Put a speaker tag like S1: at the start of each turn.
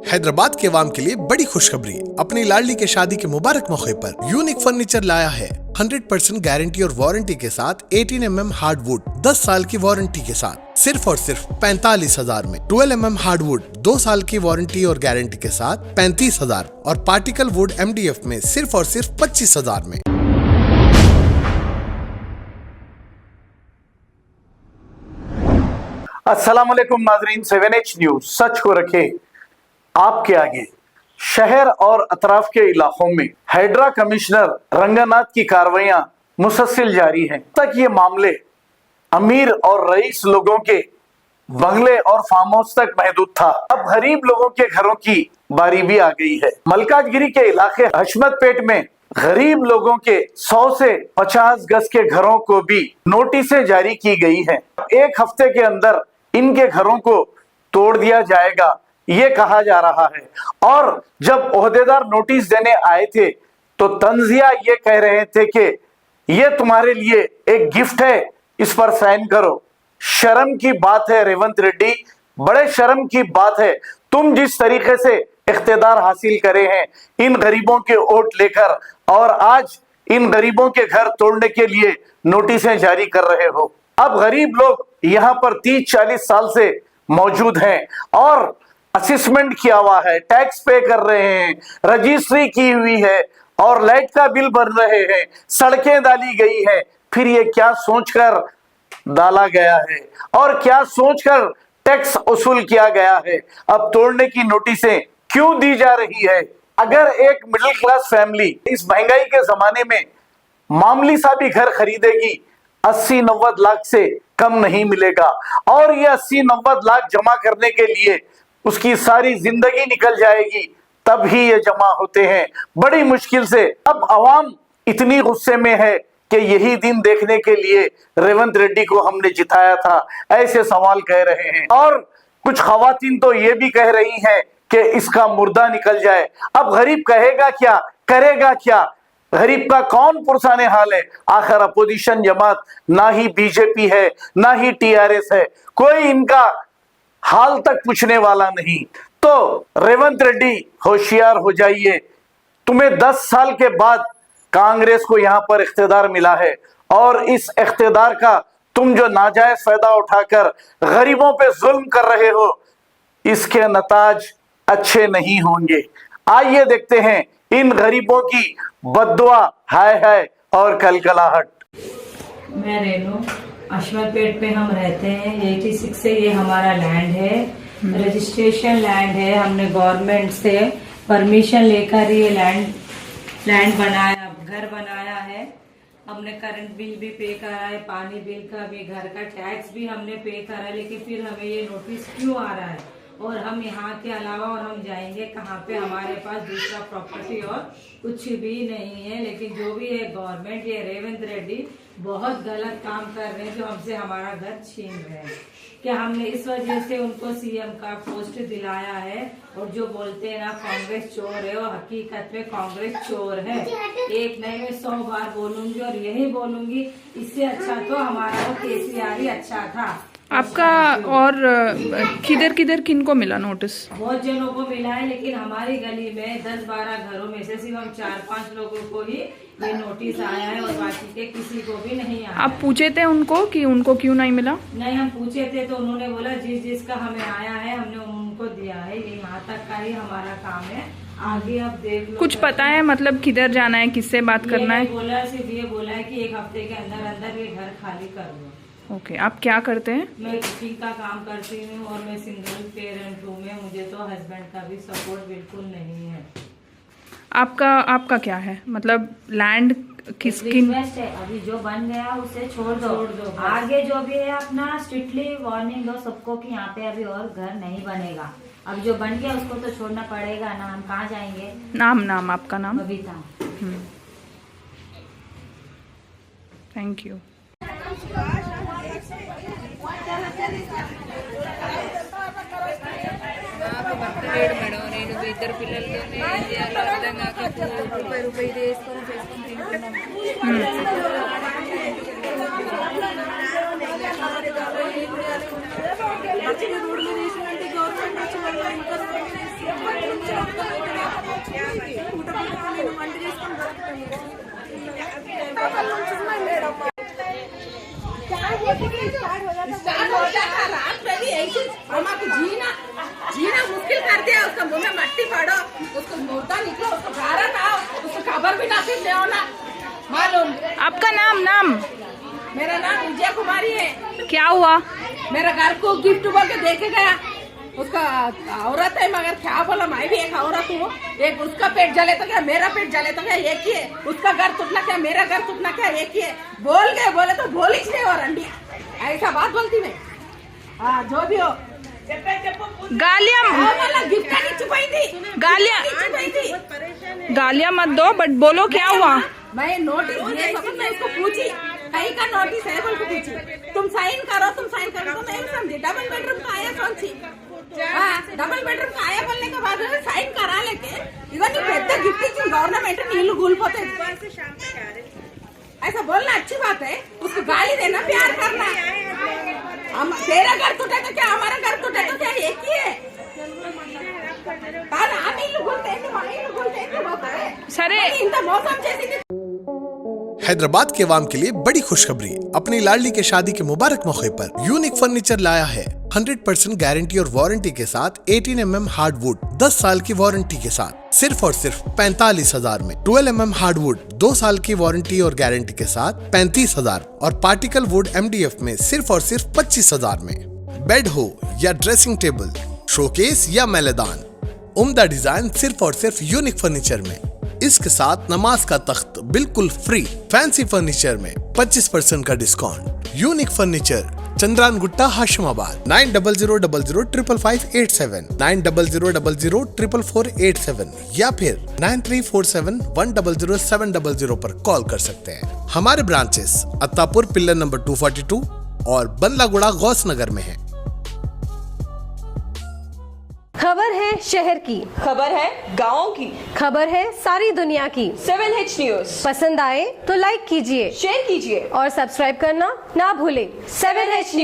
S1: हैदराबाद के अवाम के लिए बड़ी खुशखबरी। अपनी लाडली के शादी के मुबारक मौके पर यूनिक फर्नीचर लाया है 100% गारंटी और वारंटी के साथ 18 mm हार्डवुड 10 साल की वारंटी के साथ सिर्फ और सिर्फ 45,000 में। 12 mm हार्डवुड 2 साल की वारंटी और गारंटी के साथ 35,000 और पार्टिकल वुड MDF में सिर्फ और सिर्फ 25,000 में।
S2: अस्सलाम वालेकुम नाजरीन, 7H न्यूज सच को रखे आपके आगे। शहर और अतराफ के इलाकों में हाइड्रा कमिश्नर रंगानाथ की कार्रवाइयां मुसलसल जारी हैं। तक ये मामले अमीर और रईस लोगों के बंगले और फार्म हाउस तक महदूद था। अब गरीब लोगों के घरों की बारी भी आ गई है। मलकाजगिरी के इलाके हशमतपेट में गरीब लोगों के 100 से 50 गज के घरों को भी नोटिसें जारी की गई हैं। एक हफ्ते के अंदर इनके घरों को तोड़ दिया जाएगा, ये कहा जा रहा है। और जब ओहदेदार नोटिस देने आए थे तो तंजिया ये कह रहे थे कि ये तुम्हारे लिए एक गिफ्ट है, इस पर साइन करो। शर्म की बात है रेवंत रेड्डी, बड़े शर्म की बात है। तुम जिस तरीके से इख्तिदार हासिल करे हैं इन गरीबों के वोट लेकर, और आज इन गरीबों के घर तोड़ने के लिए नोटिसें जारी कर रहे हो। अब गरीब लोग यहाँ पर 30-40 साल से मौजूद हैं और असेसमेंट किया हुआ है, टैक्स पे कर रहे हैं, रजिस्ट्री की हुई है और लाइट का बिल भर रहे हैं, सड़कें डाली गई है। फिर ये क्या सोचकर डाला गया है और क्या सोचकर टैक्स वसूल किया गया है? अब तोड़ने की नोटिसें क्यों दी जा रही है? अगर एक मिडिल क्लास फैमिली इस महंगाई के जमाने में मामूली सा भी घर खरीदेगी 80-90 लाख से कम नहीं मिलेगा, और ये 80-90 लाख जमा करने के लिए उसकी सारी जिंदगी निकल जाएगी, तब ही ये जमा होते हैं बड़ी मुश्किल से। अब आवाम इतनी गुस्से में है कि यही दिन देखने के लिए रेवंत रेड्डी को हमने जिताया था, ऐसे सवाल कह रहे हैं। और कुछ खवातीन तो ये भी कह रही हैं कि इसका मुर्दा निकल जाए। अब गरीब कहेगा क्या, करेगा क्या? गरीब का कौन पुरसाने हाल है? आखिर अपोजिशन जमात ना ही बीजेपी है ना ही TRS है, कोई इनका हाल तक पूछने वाला नहीं। तो रेवंत रेड्डी होशियार हो जाइए, तुम्हें 10 साल के बाद कांग्रेस को यहां पर इख्तिदार मिला है और इस इख्तिदार का तुम जो नाजायज फायदा उठाकर गरीबों पे जुल्म कर रहे हो, इसके नताज अच्छे नहीं होंगे। आइए देखते हैं इन गरीबों की बद्दुआ, हाय हाय और कलकलाहट।
S3: मैं रेनू, हशमतपेट पे हम रहते हैं। 86 से ये हमारा लैंड है, रजिस्ट्रेशन लैंड है। हमने गवर्नमेंट से परमिशन लेकर ये लैंड बनाया, घर बनाया है। हमने करंट बिल भी पे करा है, पानी बिल का भी, घर का टैक्स भी हमने पे करा है। लेकिन फिर हमें ये नोटिस क्यों आ रहा है? और हम यहाँ के अलावा और हम जाएंगे कहाँ पे? हमारे पास दूसरा प्रॉपर्टी और कुछ भी नहीं है। लेकिन जो भी है गवर्नमेंट, ये रेवंत रेड्डी बहुत गलत काम कर रहे हैं जो हमसे हमारा घर छीन रहे हैं। कि हमने इस वजह से उनको CM का पोस्ट दिलाया है। और जो बोलते हैं ना कांग्रेस चोर है, और हकीकत में कांग्रेस चोर है। एक नहीं, मैं 100 बार बोलूंगी और यही बोलूंगी, इससे अच्छा तो हमारा वो KCR ही अच्छा था।
S4: आपका और किधर किनको मिला नोटिस?
S3: बहुत जनों को मिला है, लेकिन हमारी गली में 10-12 घरों में से सिर्फ हम 4-5 लोगों को ही ये नोटिस आया है और बाकी के किसी को भी नहीं आया।
S4: आप पूछे थे उनको कि उनको क्यों नहीं मिला?
S3: नहीं, हम पूछे थे तो उन्होंने बोला जिसका हमें आया है हमने उनको दिया है। ये यहाँ तक का ही हमारा काम है, आगे अब देख लो।
S4: कुछ पता है मतलब किधर जाना है, किससे बात करना है?
S3: बोला, सिर्फ ये बोला है कि 1 हफ्ते के अंदर अंदर ये घर खाली कर दो।
S4: ओके, आप क्या करते हैं?
S3: मैं कुकिंग का काम करती हूँ और मैं सिंगल पेरेंट हूँ। मैं, मुझे तो हस्बैंड का भी सपोर्ट बिल्कुल नहीं है।
S4: आपका क्या है मतलब लैंड किसकी?
S5: रिक्वेस्ट है, अभी जो बन गया उसे छोड़ दो। आगे जो भी है अपना स्ट्रिक्टली वार्निंग दो सबको कि यहाँ पे अभी और घर नहीं बनेगा। अब जो बन गया उसको तो छोड़ना पड़ेगा ना, हम कहाँ जाएंगे?
S4: नाम आपका नाम?
S5: बबीता।
S4: Thank you.
S6: మేడం నేను 2 పిల్లలతోనే ఏం చేయాలో అర్థం కాక రూపాయి చేసుకొని తింటున్నాం.
S7: रात में भी ऐसे हमको जीना मुश्किल कर दिया। उसका मुंह में मट्टी पड़ो, उसको मुर्दा निकलो, उसको गारा ना, उसको खबर भी ना फिर ले ना मालूम।
S4: आपका नाम?
S7: मेरा नाम विजय कुमारी है।
S4: क्या हुआ?
S7: मेरा घर को गिफ्ट बोल के देखे गया। उसका औरत है मगर क्या बोला, मैं भी एक औरत हूँ। एक उसका पेट जले तो क्या मेरा पेट जले तो क्या एक ही है। उसका घर टूटना क्या मेरा घर टूटना क्या एक ही है। बोल गए बोले तो बोली नहीं और अंडिया ऐसा बात बोलती मैं। जो भी हो
S4: गालियां मत दो, बट बोलो क्या हुआ?
S7: मैं नोटिस दिए तो मैं इसको पूछी कहीं का नोटिस है बोल के पूछी। तुम साइन करो तो मैं समझी डबल बेडरूम का आया सोची। डबल बेडरूम का आया बोलने के बाद साइन करा लेके इवन पेद्द गिफ्ट इచ్చింది गवर्नमेंट नीलू गूलपोते। ऐसा बोलना अच्छी बात है। उसको गाली देना प्यार करना। तेरा घर टूटे तो क्या हमारा घर टूटे तो क्या एक ही है।
S4: సరే
S7: ఇంత మోసం చేసింది।
S1: हैदराबाद के अवाम के लिए बड़ी खुशखबरी। अपनी लाडली के शादी के मुबारक मौके पर यूनिक फर्नीचर लाया है 100% गारंटी और वारंटी के साथ 18mm हार्डवुड 10 साल की वारंटी के साथ सिर्फ और सिर्फ 45,000 में। 12mm हार्डवुड 2 साल की वारंटी और गारंटी के साथ 35,000 और पार्टिकल वुड MDF में सिर्फ और सिर्फ 25,000 में। बेड हो या ड्रेसिंग टेबल, शोकेस या मैलेदान, उम्दा डिजाइन सिर्फ और सिर्फ यूनिक फर्नीचर में। इसके साथ नमाज का तख्त बिल्कुल फ्री। फैंसी फर्नीचर में 25% का discount. Unique furniture, Chandrayan Gutta, Hashimabad. 9000555587 9000004487 या फिर 9347100700 पर कॉल कर सकते हैं। हमारे ब्रांचेस अत्तापुर पिल्लर नंबर 242 और बल्लागुड़ा गौस नगर में है।
S8: खबर है शहर की,
S9: खबर है गाँव की,
S8: खबर है सारी दुनिया की।
S9: 7H न्यूज
S8: पसंद आए तो लाइक कीजिए,
S9: शेयर कीजिए
S8: और सब्सक्राइब करना ना भूलें।
S9: 7H news.